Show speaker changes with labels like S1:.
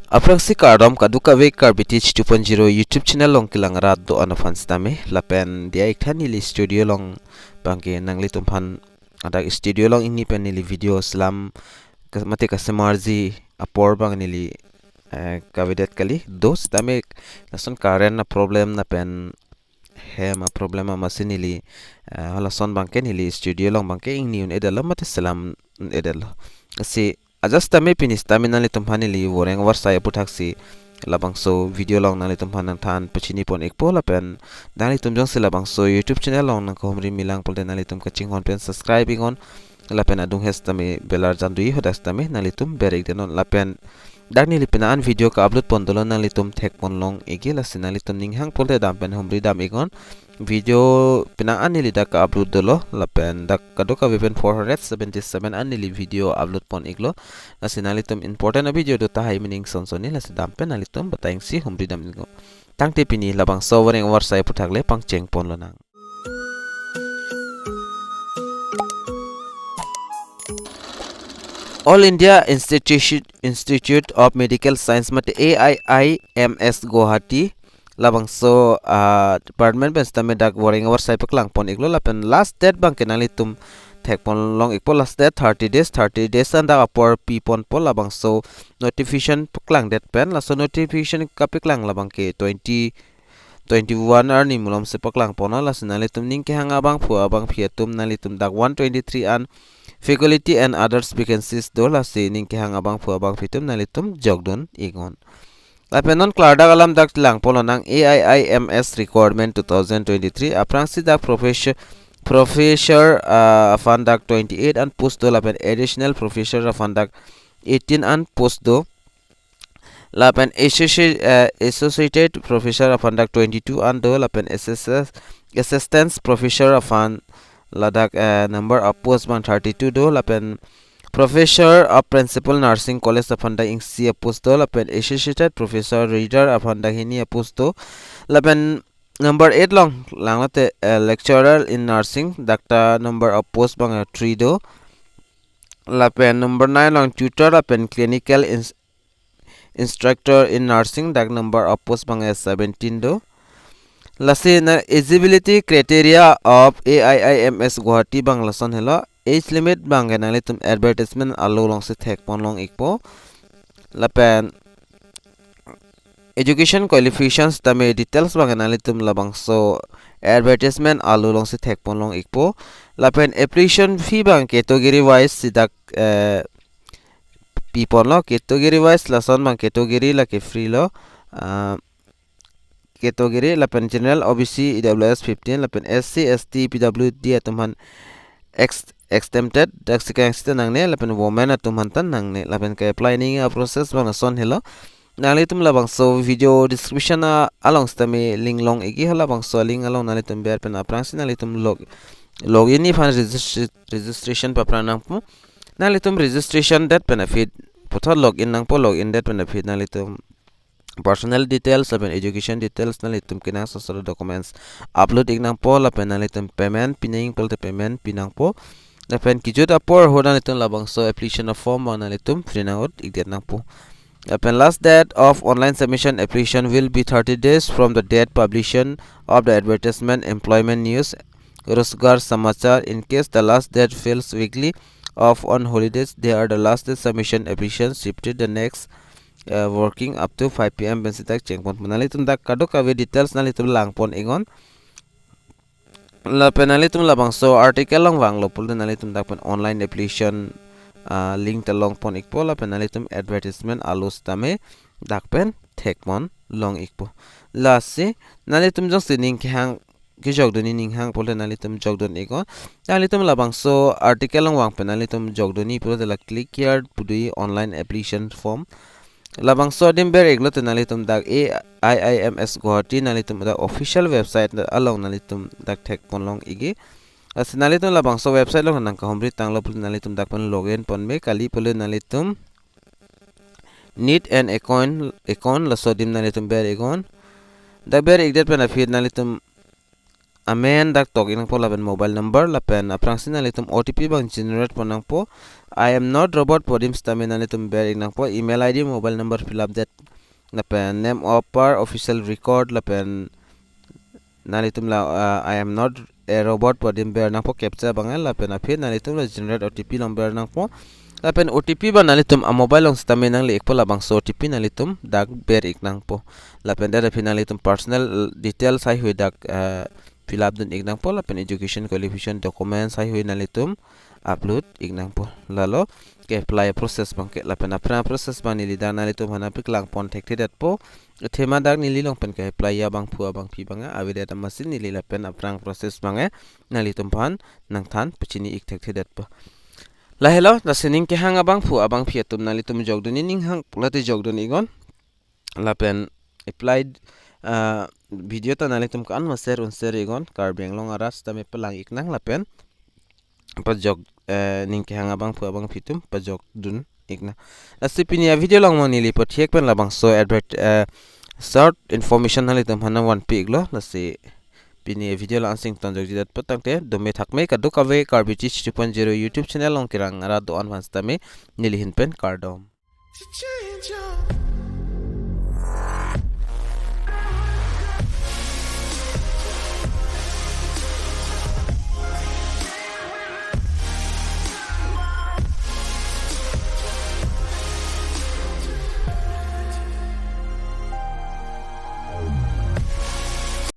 S1: Apraksi KARDOM kaduka ve Karbitich 2.0 YouTube channel long kilang rat do anafans tame lapen dia ikhani li studio long bangke nangli tumpan ada studio long ini pen li video slam mate customer ji apor bang nili kavidet kali dos tame lason karen na problem na pen he ma problema masinili halason bangke nili studio long bangke ingni un edala mate salam edala si Ajas tame pinis tame nali tumphani li woreng warsai APHUTHAK si labangso video long nali tumphan than pachini pon ekpo lapen nali tumjong si labangso YouTube channel long nang kohmri milang polte nali tum kaching hon pen subscribing on lapen adung hes tame belar jandui hodas tame nali tum berek denon lapen dagni lipinaan video ka upload pondolo nali tum thek pon long egi lasin nali tum ninghang polte dam pen homri dam egon video pinaan nili dak upload dolo lapen dak kadoka wepen 477 anili video upload pon iglo lasin nali tum important video do tahai meaning sonsoni lasin dam pen nali tum bataing si homri dam egon tangte pini labang sowering warsai APHUTHAK le pangcheng pon lo nang All India Institute of Medical Science mate AIIMS Guwahati labangso department bench tame dak warring warsai paklang pon iglo lapen last date bang kenali tum thek pon long ikpo last date 30 days and dak apor pi pon pol labangso notification paklang date pen laso notification kapiklang labang ke 2021 arni mulom se paklang pona lasinali tum ning kehang abang phiatum nali tum dak 123 an faculty and others vacancies do lasi ning kehang abang phitum nali tum jogdon igon Lapenon Klarda alam dak lang polonang AIIMS Recruitment 2023 aprangsi dak professor afandak 28 and post do lapen additional professor afandak 18 and post do lapen associate professor afandak 22 and do lapen assistant professor afan ladak number of post 32 do lapen Professor of Principal Nursing College Afanda Ingsi Apusto lapen Associate Professor Reader Afanda Hini Apusto lapen number 8 long langlate lecturer in nursing Dr. number of post bang 3 do lapen number 9 long tutor lapen clinical instructor in nursing dak number of post bang 17 do lasi na eligibility criteria of AIIMS Guwahati bang lason hello age limit bang ganali tum advertisement allo long se thek pon long ikpo lapen education qualifications tame details bang ganali tum labang so advertisement allo long se thek pon long ikpo lapen application fee bang category wise sidak people lo category wise lason bang category la ke free lo category lapen general OBC EWS 15 lapen SC ST PWD atumhan exempted dak sikang sita nangne lapen woman atumhan tan nangne lapen ka apply ning process bang son hello nali tum labang so video description along stame link long igi hala bang so link along nali tum ber pen aprang sinali tum login ni fan registration pa pranang pu nali tum registration that benefit potha login nang po login that benefit nali tum personal details lapen education details nali tum kinang social documents upload ignang po lapen nali tum payment pining polte payment pinang po lapen kijut apor hodan tum labang so application of form nali tum free nang igdet nang po lapen last date of online submission application will be 30 days from the date publication of the advertisement employment news Rozgar Samachar in case the last date fails weekly off on holidays they are the last day submission application shifted the next working up to 5 PM bensitak chengpon nali tum dak kadok ave details nali tum langpon ingon la penali tum labang so article long wang lopul nali tum dak pen online application link ta long pon ikpo la penali tum advertisement alus tame dak pen thekmon long ikpo la se nali tum jong sining khang ki jogdoni ning hang pol nali tum jogdon ego nali tum labang so article long wang penali tum jogdoni puro la click here pudui online application form labang so dim ber eglo tenali tum dak AIIMS Guwahati nali tum da official website along nali tum dak thek pon long igi asinali tum labang so website long nang ka homri tanglo pul nali tum dak pon login pon me kali pul nali tum need an account la so dim nali tum ber egon da ber egdet pen afid nali tum amen dak tok inang po lapen mobile number lapen aprang sinalitum OTP bang generate ponang po. I am not robot podim stamina nalitum ber inang po email ID mobile number fill up that lapen name offer official record lapen nalitum la I am not a robot podim ber nang po captcha bangal lapen aphi nalitum la generate OTP number nang po lapen OTP ba nalitum a mobile long stamina nang liik po labang so OTP nalitum dak ber iknang po lapen dara finalitum personal details hai hui dak fill up dun ignang po lapen education qualification documents hai hui nalitum upload ignang po lalo ke apply process bang ke lapen apra process bang nili dan nalitum hana piklang pon thek that po thema dak nili long pen ke apply ya bang phua bang phi bang avida masin nili lapen aprang process bang nalitum pan nang than pachini ik thek that po la hello na Ning Kehang abang phua bang phi atum nalitum jogduni ning hang pulati jogduni gon lapen applied video ta nalitum kan ma share un share igon karbeng long aras ta me pelang iknang lapen pajok Ning Kehang abang pu abang pitum pajok dun ikna asipini video long moni li pothiek pen labang so advert short information nalitum hana one pig lo lasi pini video lang sing ton jok jidat patang te dome thakme ka do kave karbichi 2.0 YouTube channel long kirang ara do advance ta me nili hin pen kardom